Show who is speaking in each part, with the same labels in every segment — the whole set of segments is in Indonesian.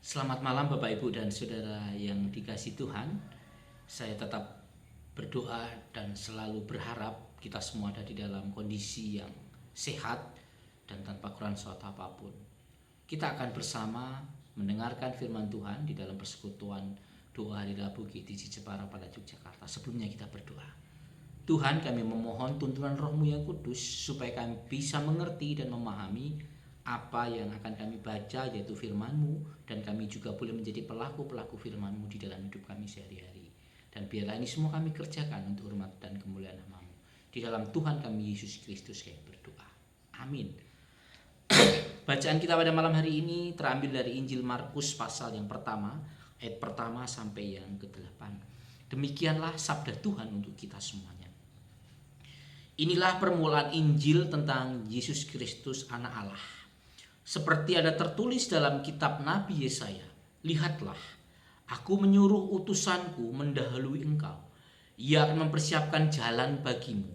Speaker 1: Selamat malam Bapak Ibu dan Saudara yang dikasihi Tuhan. Saya tetap berdoa dan selalu berharap kita semua ada di dalam kondisi yang sehat dan tanpa kurang suatu apapun. Kita akan bersama mendengarkan firman Tuhan di dalam persekutuan doa hari Rabu GTC Jepara pada Yogyakarta. Sebelumnya kita berdoa. Tuhan, kami memohon tuntunan Roh-Mu yang kudus supaya kami bisa mengerti dan memahami apa yang akan kami baca, yaitu firman-Mu, dan kami juga boleh menjadi pelaku-pelaku firman-Mu di dalam hidup kami sehari-hari. Dan biarlah ini semua kami kerjakan untuk hormat dan kemuliaan nama-Mu. Di dalam Tuhan kami Yesus Kristus kami berdoa. Amin. Bacaan kita pada malam hari ini terambil dari Injil Markus pasal yang pertama, ayat pertama sampai yang ke-8. Demikianlah sabda Tuhan untuk kita semuanya. Inilah permulaan Injil tentang Yesus Kristus anak Allah. Seperti ada tertulis dalam kitab Nabi Yesaya, lihatlah, aku menyuruh utusanku mendahului engkau. Ia akan mempersiapkan jalan bagimu.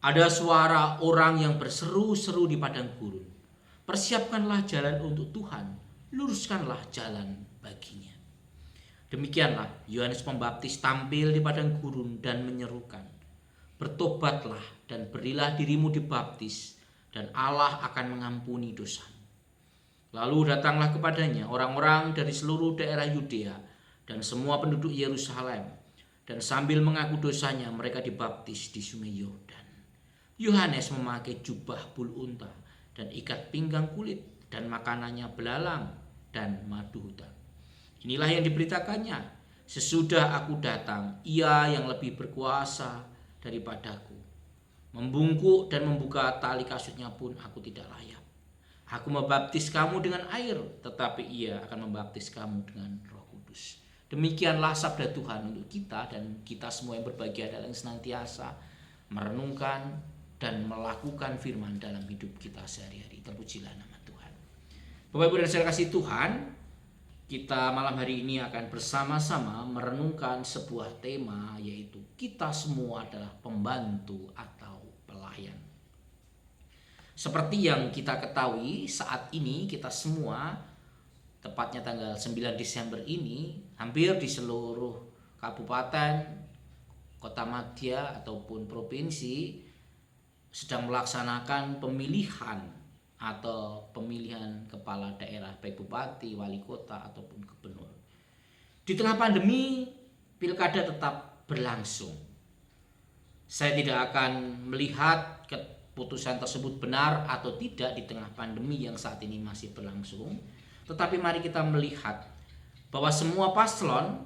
Speaker 1: Ada suara orang yang berseru-seru di padang gurun. Persiapkanlah jalan untuk Tuhan, luruskanlah jalan baginya. Demikianlah Yohanes Pembaptis tampil di padang gurun dan menyerukan, bertobatlah dan berilah dirimu dibaptis, dan Allah akan mengampuni dosamu. Lalu datanglah kepadanya orang-orang dari seluruh daerah Yudea dan semua penduduk Yerusalem, dan sambil mengaku dosanya mereka dibaptis di sungai Yordan. Yohanes memakai jubah bulu unta dan ikat pinggang kulit, dan makanannya belalang dan madu hutan. Inilah yang diberitakannya, sesudah aku datang, ia yang lebih berkuasa daripadaku. Membungkuk dan membuka tali kasutnya pun aku tidak layak. Aku membaptis kamu dengan air, tetapi ia akan membaptis kamu dengan Roh Kudus. Demikianlah sabda Tuhan untuk kita dan kita semua yang berbahagia dalam senantiasa merenungkan dan melakukan firman dalam hidup kita sehari-hari. Terpujilah nama Tuhan. Bapak Ibu dan saudara kasih Tuhan, kita malam hari ini akan bersama-sama merenungkan sebuah tema, yaitu kita semua adalah pembantu atau pelayan. Seperti yang kita ketahui, saat ini kita semua, tepatnya tanggal 9 Desember ini, hampir di seluruh kabupaten, kota madya ataupun provinsi sedang melaksanakan pemilihan atau pemilihan kepala daerah, baik bupati, wali kota ataupun gubernur. Di tengah pandemi, pilkada tetap berlangsung. Saya tidak akan melihat keputusan tersebut benar atau tidak di tengah pandemi yang saat ini masih berlangsung. Tetapi mari kita melihat bahwa semua paslon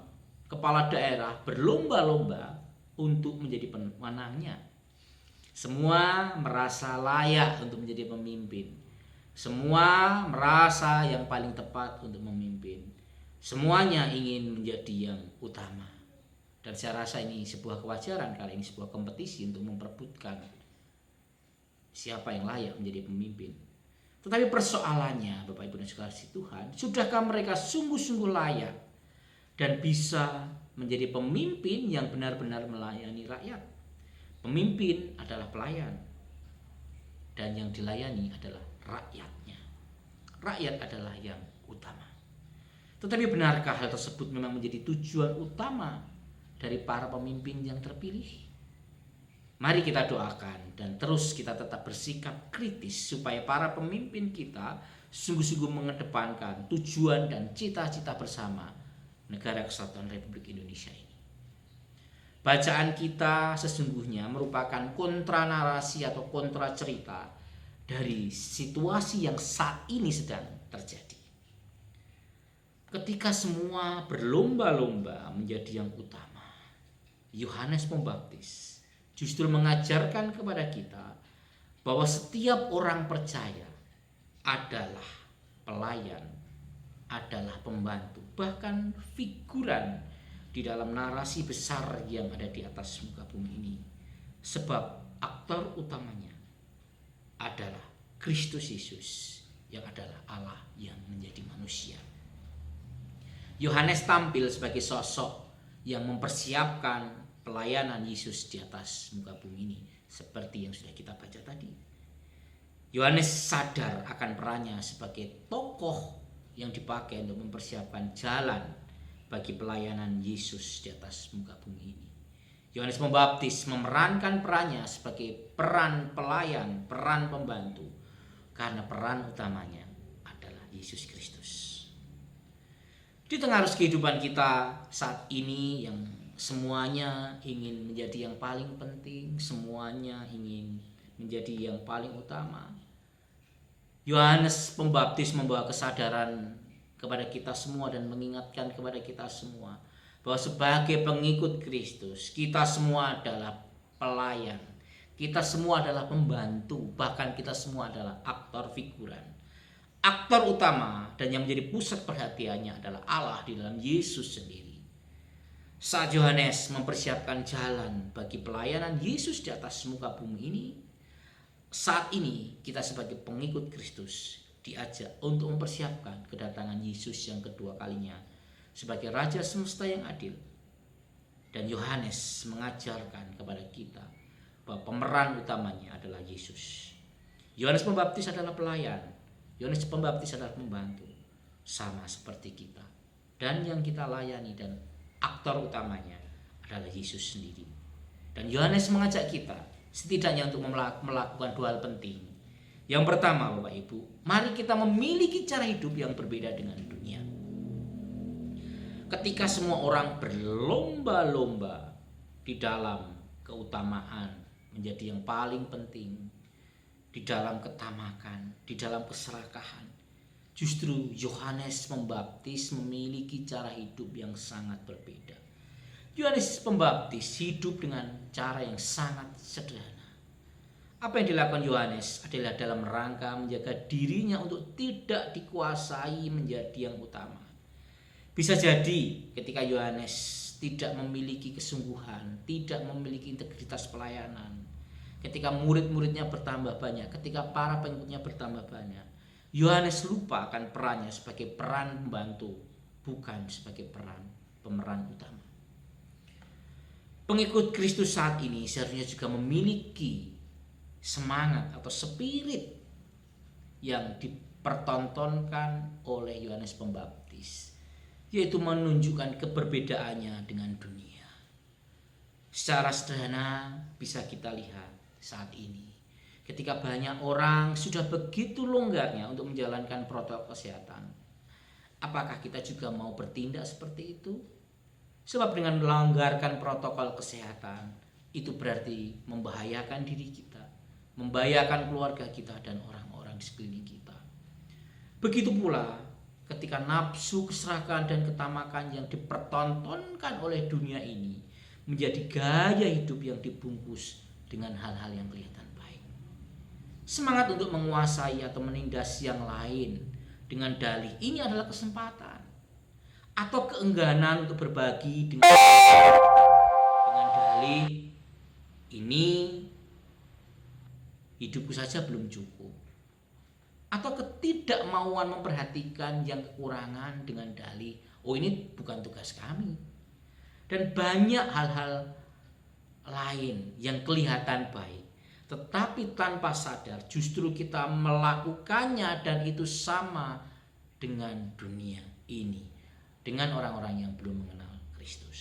Speaker 1: kepala daerah berlomba-lomba untuk menjadi pemenangnya. Semua merasa layak untuk menjadi pemimpin. Semua merasa yang paling tepat untuk memimpin. Semuanya ingin menjadi yang utama. Dan saya rasa ini sebuah kewajaran, kali ini sebuah kompetisi untuk memperebutkan siapa yang layak menjadi pemimpin. Tetapi persoalannya, Bapak Ibu dan saudara Tuhan, sudahkah mereka sungguh-sungguh layak dan bisa menjadi pemimpin yang benar-benar melayani rakyat? Pemimpin adalah pelayan, dan yang dilayani adalah rakyatnya. Rakyat adalah yang utama. Tetapi benarkah hal tersebut memang menjadi tujuan utama dari para pemimpin yang terpilih? Mari kita doakan dan terus kita tetap bersikap kritis supaya para pemimpin kita sungguh-sungguh mengedepankan tujuan dan cita-cita bersama negara kesatuan Republik Indonesia ini. Bacaan kita sesungguhnya merupakan kontra narasi atau kontra cerita dari situasi yang saat ini sedang terjadi. Ketika semua berlomba-lomba menjadi yang utama, Yohanes Pembaptis justru mengajarkan kepada kita bahwa setiap orang percaya adalah pelayan, adalah pembantu, bahkan figuran di dalam narasi besar yang ada di atas muka bumi ini. Sebab aktor utamanya adalah Kristus Yesus yang adalah Allah yang menjadi manusia. Yohanes tampil sebagai sosok yang mempersiapkan pelayanan Yesus di atas muka bumi ini, seperti yang sudah kita baca tadi. Yohanes sadar akan perannya sebagai tokoh yang dipakai untuk mempersiapkan jalan bagi pelayanan Yesus di atas muka bumi ini. Yohanes Pembaptis memerankan perannya sebagai peran pelayan, peran pembantu, karena peran utamanya adalah Yesus Kristus. Di tengah arus kehidupan kita saat ini yang semuanya ingin menjadi yang paling penting, semuanya ingin menjadi yang paling utama, Yohanes Pembaptis membawa kesadaran kepada kita semua dan mengingatkan kepada kita semua bahwa sebagai pengikut Kristus, kita semua adalah pelayan, kita semua adalah pembantu, bahkan kita semua adalah aktor figuran. Aktor utama dan yang menjadi pusat perhatiannya adalah Allah di dalam Yesus sendiri. Saat Yohanes mempersiapkan jalan bagi pelayanan Yesus di atas muka bumi ini, saat ini kita sebagai pengikut Kristus diajak untuk mempersiapkan kedatangan Yesus yang kedua kalinya sebagai Raja semesta yang adil. Dan Yohanes mengajarkan kepada kita bahwa pemeran utamanya adalah Yesus. Yohanes Pembaptis adalah pelayan, Yohanes Pembaptis adalah pembantu, sama seperti kita. Dan yang kita layani dan aktor utamanya adalah Yesus sendiri. Dan Yohanes mengajak kita setidaknya untuk melakukan dua hal penting. Yang pertama, Bapak Ibu, mari kita memiliki cara hidup yang berbeda dengan dunia. Ketika semua orang berlomba-lomba di dalam keutamaan menjadi yang paling penting, di dalam ketamakan, di dalam keserakahan, justru Yohanes Pembaptis memiliki cara hidup yang sangat berbeda. Yohanes Pembaptis hidup dengan cara yang sangat sederhana. Apa yang dilakukan Yohanes adalah dalam rangka menjaga dirinya untuk tidak dikuasai menjadi yang utama. Bisa jadi ketika Yohanes tidak memiliki kesungguhan, tidak memiliki integritas pelayanan, ketika murid-muridnya bertambah banyak, ketika para pengikutnya bertambah banyak, Yohanes lupa akan perannya sebagai peran pembantu, bukan sebagai pemeran utama. Pengikut Kristus saat ini seharusnya juga memiliki semangat atau spirit yang dipertontonkan oleh Yohanes Pembaptis, yaitu menunjukkan keberbedaannya dengan dunia. Secara sederhana bisa kita lihat saat ini, ketika banyak orang sudah begitu longgarnya untuk menjalankan protokol kesehatan, apakah kita juga mau bertindak seperti itu? Sebab dengan melanggarkan protokol kesehatan, itu berarti membahayakan diri kita, membahayakan keluarga kita dan orang-orang di sekeliling kita. Begitu pula ketika nafsu, keserakahan dan ketamakan yang dipertontonkan oleh dunia ini menjadi gaya hidup yang dibungkus dengan hal-hal yang kelihatan baik. Semangat untuk menguasai atau menindas yang lain dengan dalih ini adalah kesempatan, atau keengganan untuk berbagi dengan dalih ini hidupku saja belum cukup, atau ketidakmauan memperhatikan yang kekurangan dengan dalih ini bukan tugas kami. Dan banyak hal-hal lain yang kelihatan baik, tetapi tanpa sadar justru kita melakukannya, dan itu sama dengan dunia ini, dengan orang-orang yang belum mengenal Kristus.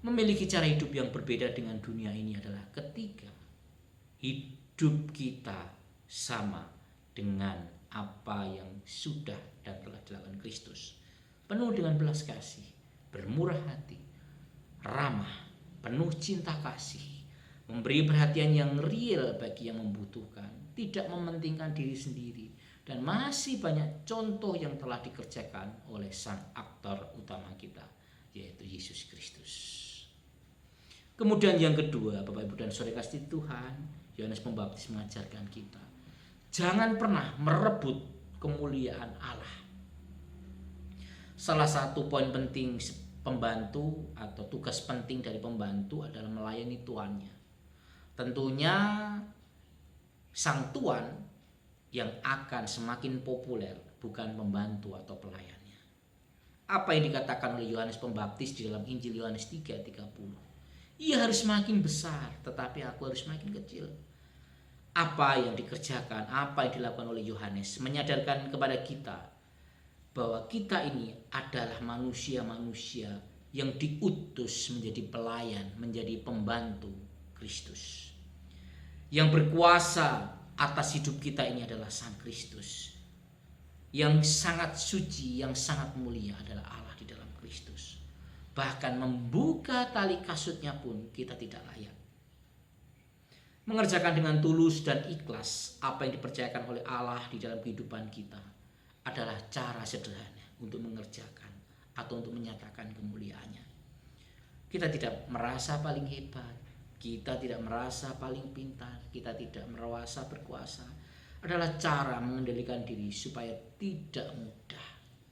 Speaker 1: Memiliki cara hidup yang berbeda dengan dunia ini adalah ketika hidup kita sama dengan apa yang sudah dan telah dilakukan Kristus, penuh dengan belas kasih, bermurah hati, ramah, penuh cinta kasih, memberi perhatian yang real bagi yang membutuhkan, tidak mementingkan diri sendiri, dan masih banyak contoh yang telah dikerjakan oleh sang aktor utama kita, yaitu Yesus Kristus. Kemudian yang kedua, Bapak Ibu dan Saudara kasih Tuhan, Yohanes Pembaptis mengajarkan kita, jangan pernah merebut kemuliaan Allah. Salah satu poin penting pembantu atau tugas penting dari pembantu adalah melayani tuannya. Tentunya sang tuan yang akan semakin populer, bukan pembantu atau pelayannya. Apa yang dikatakan oleh Yohanes Pembaptis di dalam Injil Yohanes 3:30? Ia harus semakin besar, tetapi aku harus semakin kecil. Apa yang dikerjakan, apa yang dilakukan oleh Yohanes menyadarkan kepada kita bahwa kita ini adalah manusia-manusia yang diutus menjadi pelayan, menjadi pembantu Kristus. Yang berkuasa atas hidup kita ini adalah Sang Kristus. Yang sangat suci, yang sangat mulia adalah Allah di dalam Kristus. Bahkan membuka tali kasutnya pun kita tidak layak. Mengerjakan dengan tulus dan ikhlas apa yang dipercayakan oleh Allah di dalam kehidupan kita adalah cara sederhana untuk mengerjakan atau untuk menyatakan kemuliaannya. Kita tidak merasa paling hebat, kita tidak merasa paling pintar, kita tidak merasa berkuasa. Adalah cara mengendalikan diri supaya tidak mudah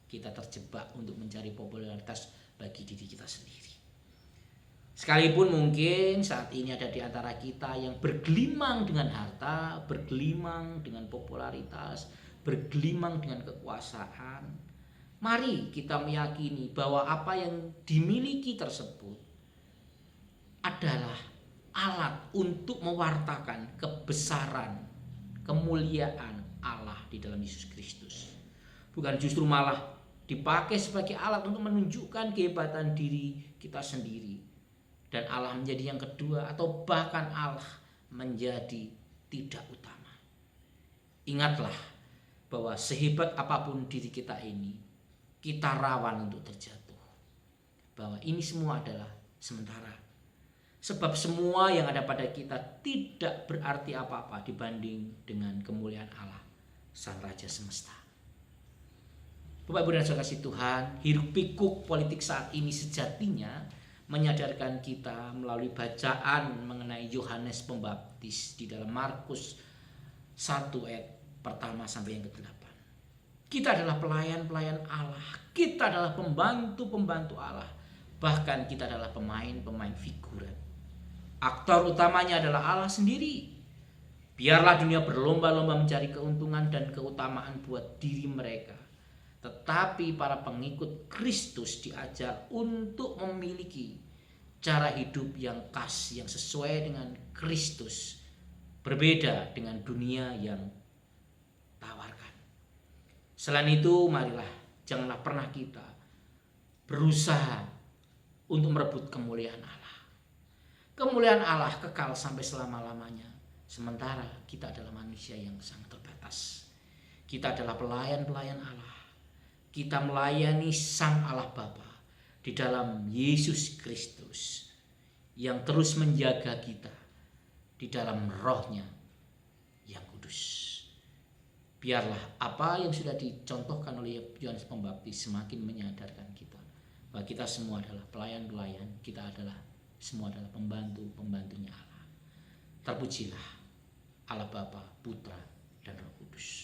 Speaker 1: kita terjebak untuk mencari popularitas bagi diri kita sendiri. Sekalipun mungkin saat ini ada di antara kita yang bergelimang dengan harta, bergelimang dengan popularitas, bergelimang dengan kekuasaan, mari kita meyakini bahwa apa yang dimiliki tersebut adalah alat untuk mewartakan kebesaran, kemuliaan Allah di dalam Yesus Kristus. Bukan justru malah dipakai sebagai alat untuk menunjukkan kehebatan diri kita sendiri. Dan Allah menjadi yang kedua atau bahkan Allah menjadi tidak utama. Ingatlah bahwa sehebat apapun diri kita ini, kita rawan untuk terjatuh. Bahwa ini semua adalah sementara. Sebab semua yang ada pada kita tidak berarti apa-apa dibanding dengan kemuliaan Allah, Sang Raja Semesta. Bapak Ibu dan Saudara kasih Tuhan, hiruk pikuk politik saat ini sejatinya menyadarkan kita melalui bacaan mengenai Yohanes Pembaptis di dalam Markus 1 ayat pertama sampai yang ke-8. Kita adalah pelayan-pelayan Allah, kita adalah pembantu-pembantu Allah, bahkan kita adalah pemain-pemain figuran. Aktor utamanya adalah Allah sendiri. Biarlah dunia berlomba-lomba mencari keuntungan dan keutamaan buat diri mereka. Tetapi para pengikut Kristus diajar untuk memiliki cara hidup yang khas, yang sesuai dengan Kristus. Berbeda dengan dunia yang tawarkan. Selain itu, marilah janganlah pernah kita berusaha untuk merebut kemuliaan Allah. Kemuliaan Allah kekal sampai selama-lamanya. Sementara kita adalah manusia yang sangat terbatas. Kita adalah pelayan-pelayan Allah. Kita melayani Sang Allah Bapa di dalam Yesus Kristus yang terus menjaga kita di dalam rohnya yang kudus. Biarlah apa yang sudah dicontohkan oleh Yohanes Pembaptis semakin menyadarkan kita bahwa kita semua adalah pelayan-pelayan, kita adalah semua adalah pembantu-pembantunya Allah. Terpujilah Allah Bapa, Putra, dan Roh Kudus.